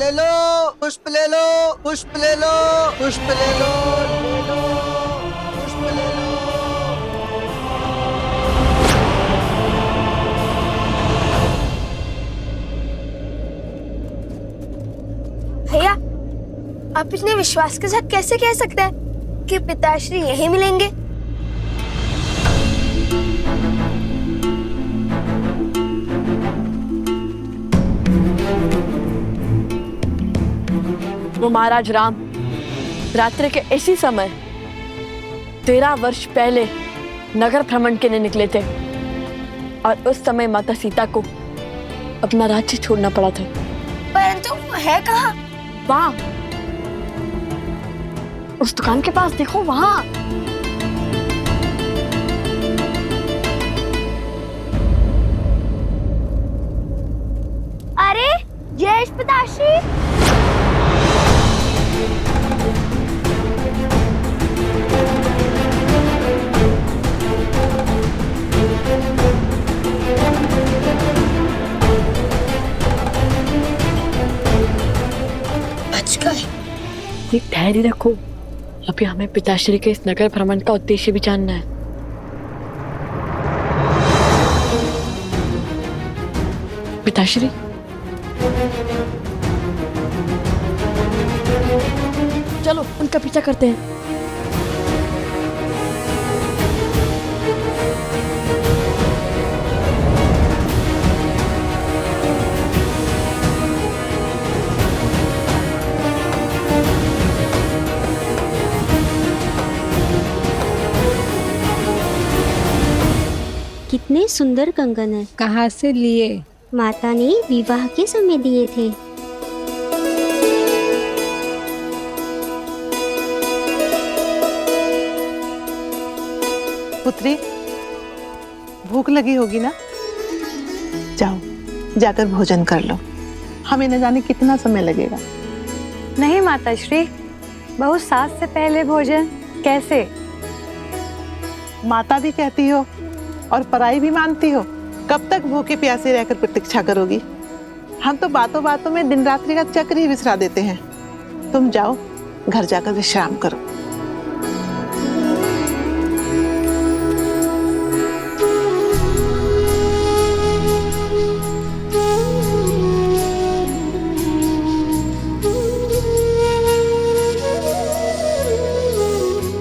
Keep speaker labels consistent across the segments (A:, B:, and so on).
A: ले लो, पुष्प ले लो, पुष्प ले लो, पुष्प ले लो, ले लो, पुष्प ले लो।
B: भैया, आप इतने विश्वास के साथ कैसे कह सकते हैं कि पिताश्री यहीं मिलेंगे?
C: वो महाराज राम रात्रि के इसी समय 13 वर्ष पहले नगर भ्रमण के लिए निकले थे और उस समय माता सीता को अपना राज्य छोड़ना पड़ा था।
B: परंतु वो है कहाँ?
C: वहां उस दुकान के पास देखो, वहां।
B: अरे जयेश पिताश्री, बच गए।
C: एक धैर्य रखो, अभी हमें पिताश्री के इस नगर भ्रमण का उद्देश्य भी जानना है। पिताश्री, चलो उनका पीछा करते हैं।
D: कितने सुंदर कंगन है।
E: कहाँ से लिए?
D: माता ने विवाह के समय दिए थे।
F: पुत्री, भूख लगी होगी ना? जाओ, जाकर भोजन कर लो। हमें न जाने कितना समय लगेगा।
E: नहीं माताश्री, बहुत सास से पहले भोजन कैसे?
F: माता भी कहती हो और पराई भी मानती हो। कब तक भूखे प्यासे रहकर प्रतीक्षा करोगी? हम तो बातों बातों में दिन रात्रि का चक्र ही विसरा देते हैं। तुम जाओ, घर जाकर विश्राम करो।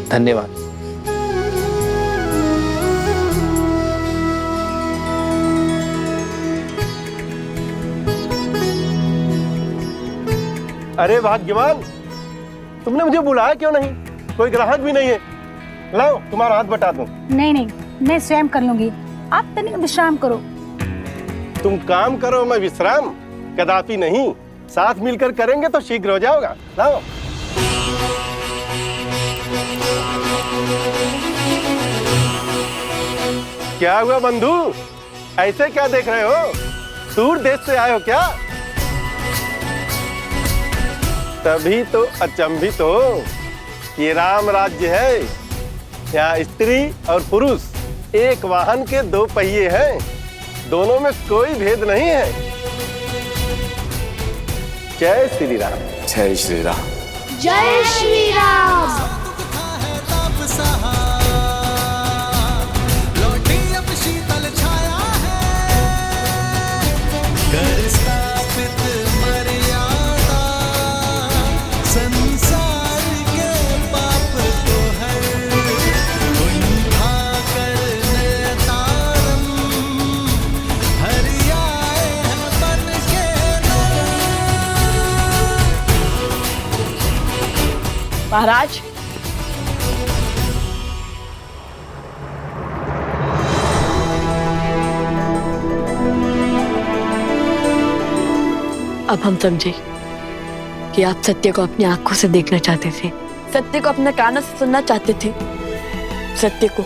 G: धन्यवाद।
H: अरे भाग्यवान, तुमने मुझे बुलाया क्यों नहीं? कोई ग्राहक भी नहीं है। लाओ तुम्हारा हाथ बटा दूं।
E: नहीं नहीं, मैं स्वयं कर लूंगी। आप तनिक विश्राम करो।
H: तुम काम करो, मैं विश्राम? कदापि नहीं। साथ मिलकर करेंगे तो शीघ्र हो जाओगा। लाओ। क्या हुआ बंधु, ऐसे क्या देख रहे हो? दूर देश से आए हो क्या? तभी तो अचंभित हो। ये राम राज्य है, यहाँ स्त्री और पुरुष एक वाहन के दो पहिए हैं। दोनों में कोई भेद नहीं है। जय श्री राम।
G: जय श्री राम।
B: जय श्री राम।
C: महाराज, अब हम समझे कि आप सत्य को अपनी आंखों से देखना चाहते थे, सत्य को अपने कानों से सुनना चाहते थे, सत्य को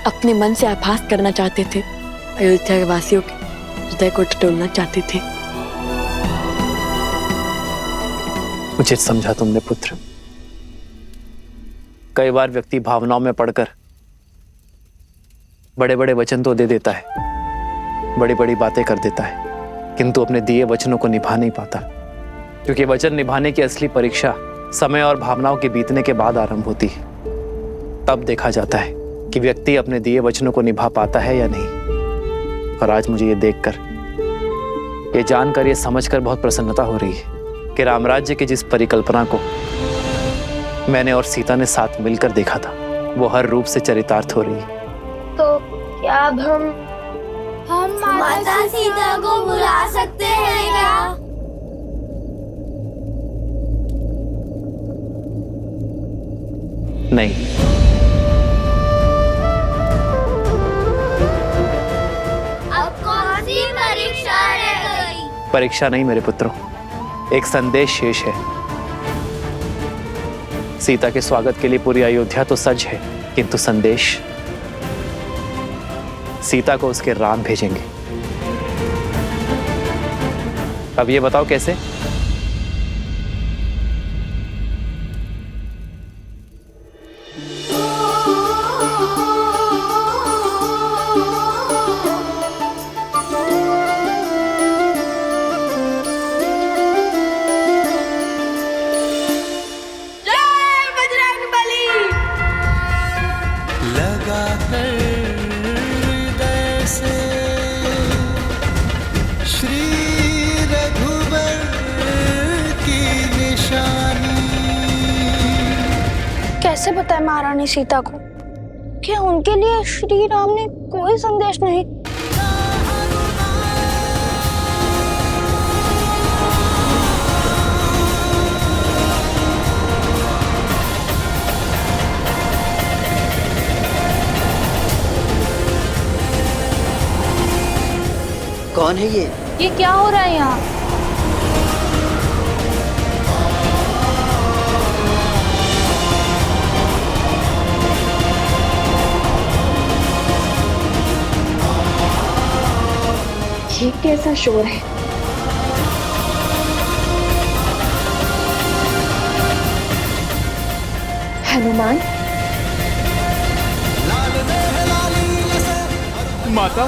C: अपने मन से आभास करना चाहते थे, अयोध्या के वासियों के हृदय को टटोलना चाहते थे।
G: उचित समझा तुमने पुत्र। कई बार व्यक्ति भावनाओं में पड़कर बड़े बड़े वचन तो दे देता है, बड़ी बड़ी बातें कर देता है, किंतु अपने दिए वचनों को निभा नहीं पाता। क्योंकि वचन निभाने की असली परीक्षा समय और भावनाओं के बीतने के बाद आरंभ होती है। तब देखा जाता है कि व्यक्ति अपने दिए वचनों को निभा पाता है या नहीं। और आज मुझे ये देखकर, ये जानकर, ये समझकर बहुत प्रसन्नता हो रही है कि रामराज्य की जिस परिकल्पना को मैंने और सीता ने साथ मिलकर देखा था, वो हर रूप से चरितार्थ हो रही है।
B: तो क्या अब हम
I: माता सीता को बुला सकते हैं क्या?
G: नहीं,
I: अब कौन सी परीक्षा रह गई?
G: परीक्षा नहीं मेरे पुत्रों, एक संदेश शेष है। सीता के स्वागत के लिए पूरी अयोध्या तो सज है, किंतु संदेश सीता को उसके राम भेजेंगे। अब ये बताओ कैसे?
B: कैसे बताए महारानी सीता को कि उनके लिए श्री राम ने कोई संदेश नहीं?
A: कौन है
E: ये क्या हो रहा है यहाँ?
C: ये कैसा शोर है? हनुमान?
J: माता,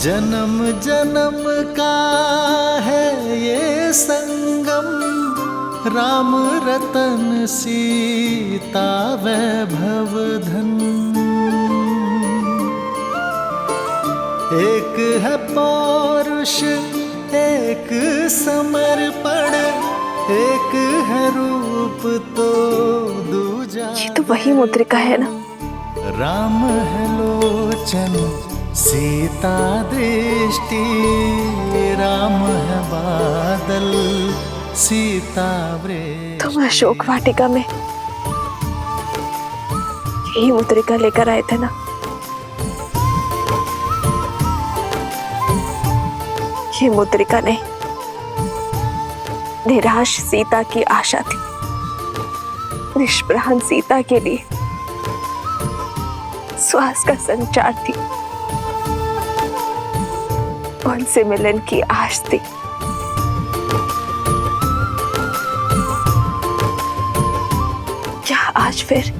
K: जन्म जन्म का है ये संगम, राम रतन सीता वैभव धन। एक है पौरुष, एक समर्पण, एक है रूप तो दूजा।
C: ये तो वही मुद्रिका है ना?
K: राम है लोचन, सीता दृष्टि, राम है बादल, सीता वृक्ष।
C: तुम अशोक वाटिका में यही मुद्रिका लेकर आए थे ना? ये मुद्रिका नहीं, निराश सीता की आशा थी, निष्प्राण सीता के लिए श्वास का संचार थी, उनसे मिलन की आश थी। क्या आज फिर?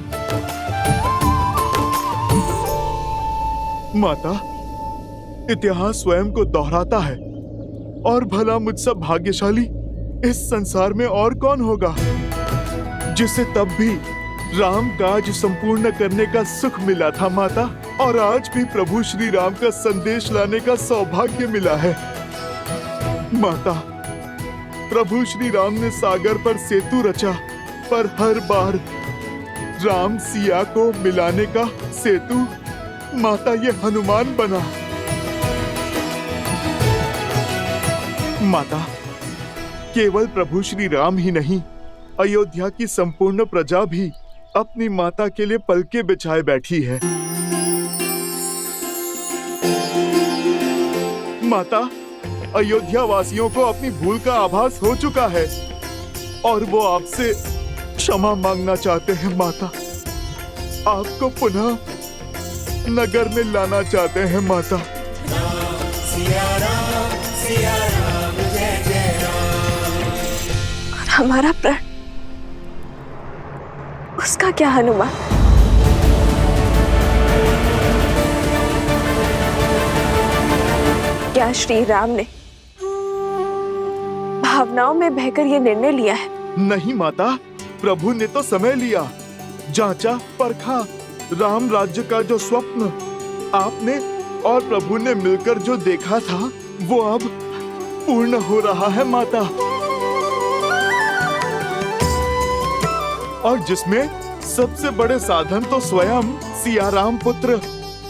J: माता, इतिहास स्वयं को दोहराता है, और भला मुझसे भाग्यशाली इस संसार में और कौन होगा जिसे तब भी राम काज संपूर्ण करने का सुख मिला था माता, और आज भी प्रभु श्री राम का संदेश लाने का सौभाग्य मिला है। माता, प्रभु श्री राम ने सागर पर सेतु रचा, पर हर बार राम सिया को मिलाने का सेतु माता ये हनुमान बना। माता, केवल प्रभु श्री राम ही नहीं, अयोध्या की संपूर्ण प्रजा भी अपनी माता के लिए पलके बिछाए बैठी है। माता, अयोध्या वासियों को अपनी भूल का आभास हो चुका है और वो आपसे क्षमा मांगना चाहते हैं। माता, आपको पुनः नगर में लाना चाहते हैं। माता,
C: और हमारा प्रण, उसका क्या हनुमान? क्या श्री राम ने भावनाओं में बहकर ये निर्णय लिया है?
J: नहीं माता, प्रभु ने तो समय लिया, जांचा परखा। राम राज्य का जो स्वप्न आपने और प्रभु ने मिलकर जो देखा था, वो अब पूर्ण हो रहा है माता। और जिसमें सबसे बड़े साधन तो स्वयं सियाराम पुत्र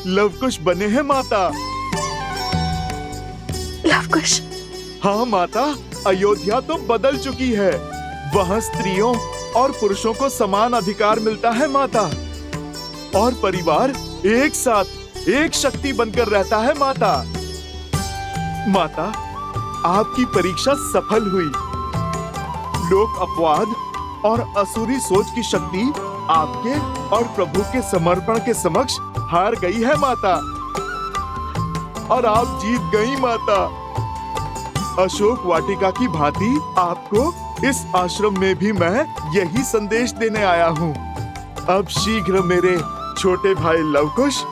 J: लवकुश बने हैं माता।
C: लवकुश?
J: हाँ माता, अयोध्या तो बदल चुकी है। वहाँ स्त्रियों और पुरुषों को समान अधिकार मिलता है माता, और परिवार एक साथ एक शक्ति बनकर रहता है माता। माता, आपकी परीक्षा सफल हुई। लोक अपवाद और असुरी सोच की शक्ति आपके और प्रभु के समर्पण के समक्ष हार गई है माता, और आप जीत गई माता। अशोक वाटिका की भांति आपको इस आश्रम में भी मैं यही संदेश देने आया हूँ। अब शीघ्र मेरे छोटे भाई लवकुश,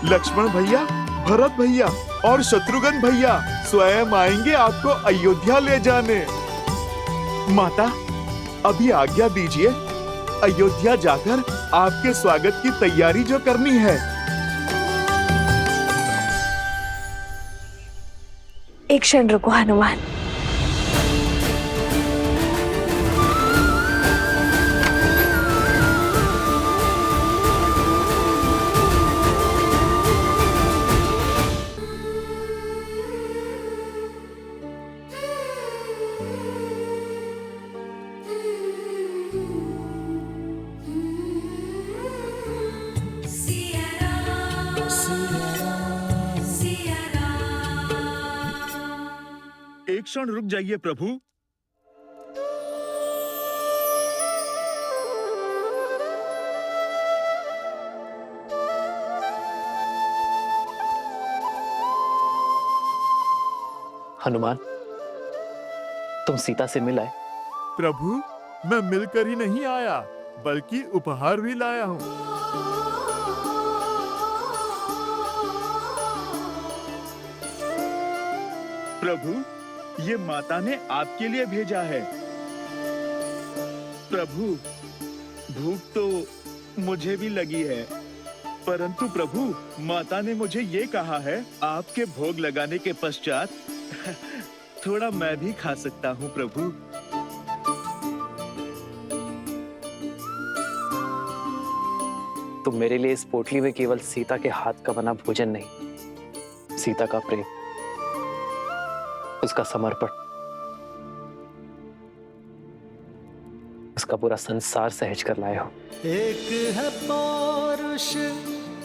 J: लक्ष्मण भैया, भरत भैया और शत्रुघ्न भैया स्वयं आएंगे आपको अयोध्या ले जाने। माता, अभी आज्ञा दीजिए, अयोध्या जाकर आपके स्वागत की तैयारी जो करनी है।
C: एक क्षण रुको हनुमान।
J: एक क्षण रुक जाइए प्रभु।
G: हनुमान, तुम सीता से मिल आए?
J: प्रभु, मैं मिलकर ही नहीं आया, बल्कि उपहार भी लाया हूँ। प्रभु, ये माता ने आपके लिए भेजा है। प्रभु, भूख तो मुझे भी लगी है, परंतु प्रभु, माता ने मुझे ये कहा है, आपके भोग लगाने के पश्चात थोड़ा मैं भी खा सकता हूँ प्रभु।
G: तुम मेरे लिए इस पोटली में केवल सीता के हाथ का बना भोजन नहीं, सीता का प्रेम, उसका समर्पण, उसका पूरा संसार सहज कर लाए हो।
K: एक है पौरुष,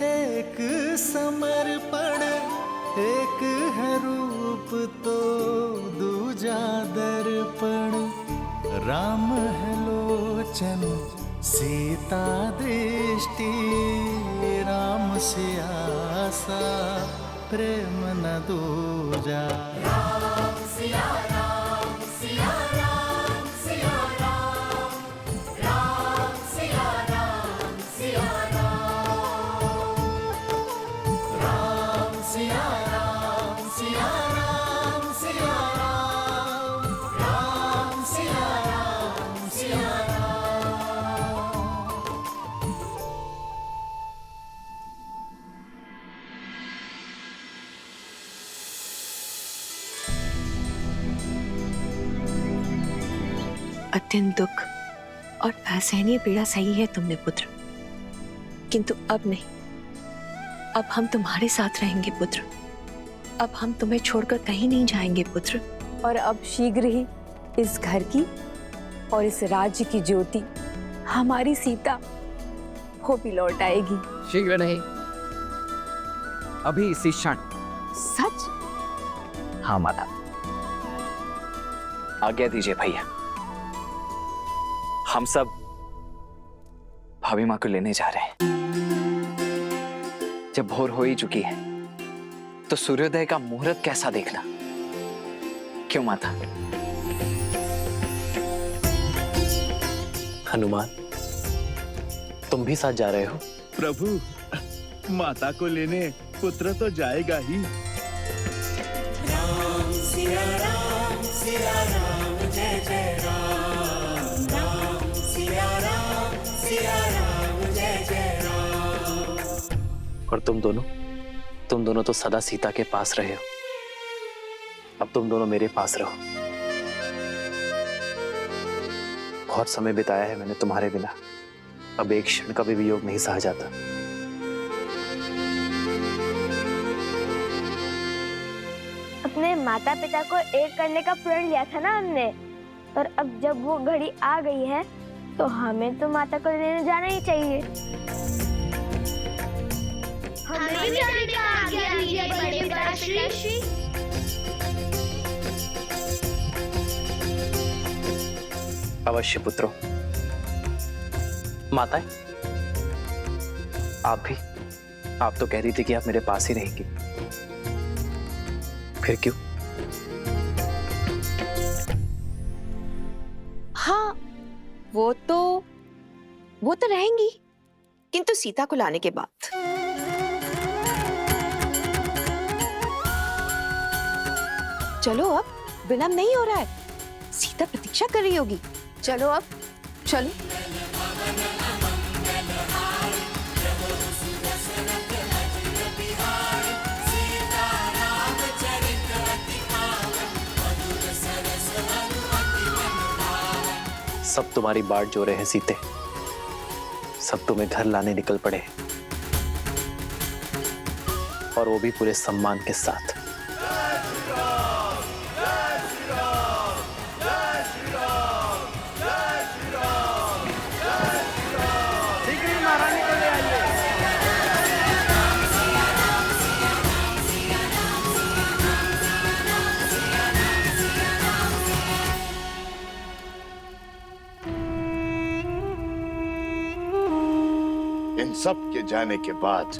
K: एक समर्पण, एक है रूप तो दूजा दर्पण। राम है लोचन, सीता दृष्टि, राम से आसा प्रेम न दूजा। राम सिया राम, सिया राम, सिया राम, राम सिया राम, सिया राम, राम सिया राम, सिया राम, सिया राम, राम सिया राम, सिया राम।
C: अत्यंत दुख और असहनीय पीड़ा सही है तुमने पुत्र, किंतु अब नहीं। अब हम तुम्हारे साथ रहेंगे पुत्र। अब हम तुम्हें छोड़कर कहीं नहीं जाएंगे पुत्र।
L: और अब शीघ्र ही इस घर की और इस राज्य की ज्योति हमारी सीता वो भी लौट आएगी।
A: शीघ्र नहीं, अभी इसी क्षण।
L: सच?
M: हाँ माता, आज्ञा दीजिए भैया, हम सब भाभी माँ को लेने जा रहे हैं। जब भोर हो ही चुकी है तो सूर्योदय का मुहूर्त कैसा देखना, क्यों माता?
G: हनुमान, तुम भी साथ जा रहे हो?
J: प्रभु, माता को लेने पुत्र तो जाएगा ही।
K: राम सिया राम जय जय राम, राम सिया राम जय जय राम।
G: और तुम दोनों तो सदा सीता के पास रहे हो, अब तुम दोनों मेरे पास रहो। बहुत समय बिताया है मैंने तुम्हारे बिना, अब एक क्षण का भी वियोग नहीं सहा जाता।
B: अपने माता पिता को एक करने का प्रण लिया था ना हमने, और अब जब वो घड़ी आ गई है तो हमें तो माता को लेने जाना ही चाहिए।
I: हमें जाने का आज्ञा दीजिए बड़े पिताश्री।
G: अवश्य पुत्रों। माताएं, आप तो कह रही थी कि आप मेरे पास ही रहेंगी, फिर क्यों?
L: हाँ, वो तो रहेंगी, किंतु सीता को लाने के बाद। चलो अब, विलंब नहीं हो रहा है, सीता प्रतीक्षा कर रही होगी। चलो अब, चलो।
G: सब तुम्हारी बाट जो रहे हैं सीते, सब तुम्हें घर लाने निकल पड़े, और वो भी पूरे सम्मान के साथ।
N: इन सब के जाने के बाद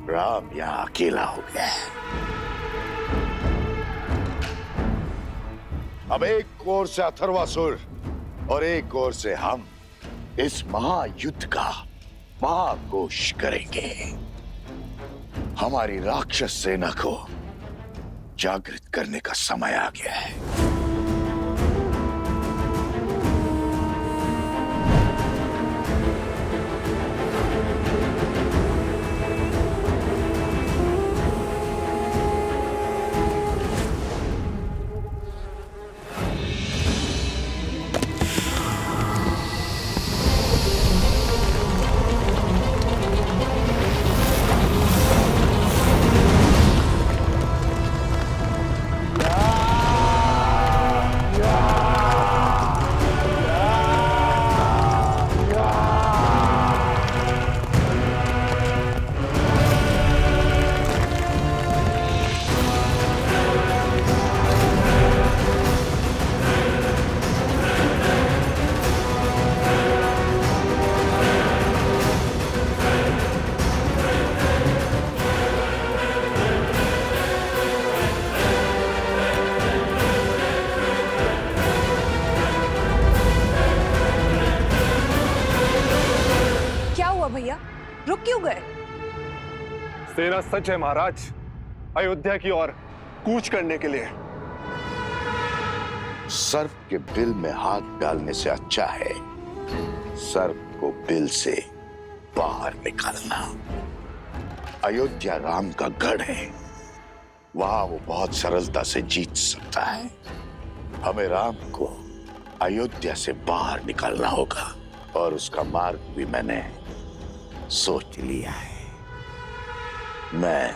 N: राम यहाँ अकेला हो गया है। अब एक ओर से अथर्वासुर और एक ओर से हम इस महायुद्ध का महाघोष करेंगे। हमारी राक्षस सेना को जागृत करने का समय आ गया है।
L: भैया, रुक क्यों गए?
H: तेरा सच है महाराज, अयोध्या की ओर कूच करने के लिए।
N: सर्प के बिल में हाथ डालने से अच्छा है सर्प को बिल से बाहर निकालना। अयोध्या राम का गढ़ है, वहां वो बहुत सरलता से जीत सकता है। हमें राम को अयोध्या से बाहर निकालना होगा, और उसका मार्ग भी मैंने सोच लिया है। मैं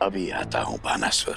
N: अभी आता हूं बानासुर।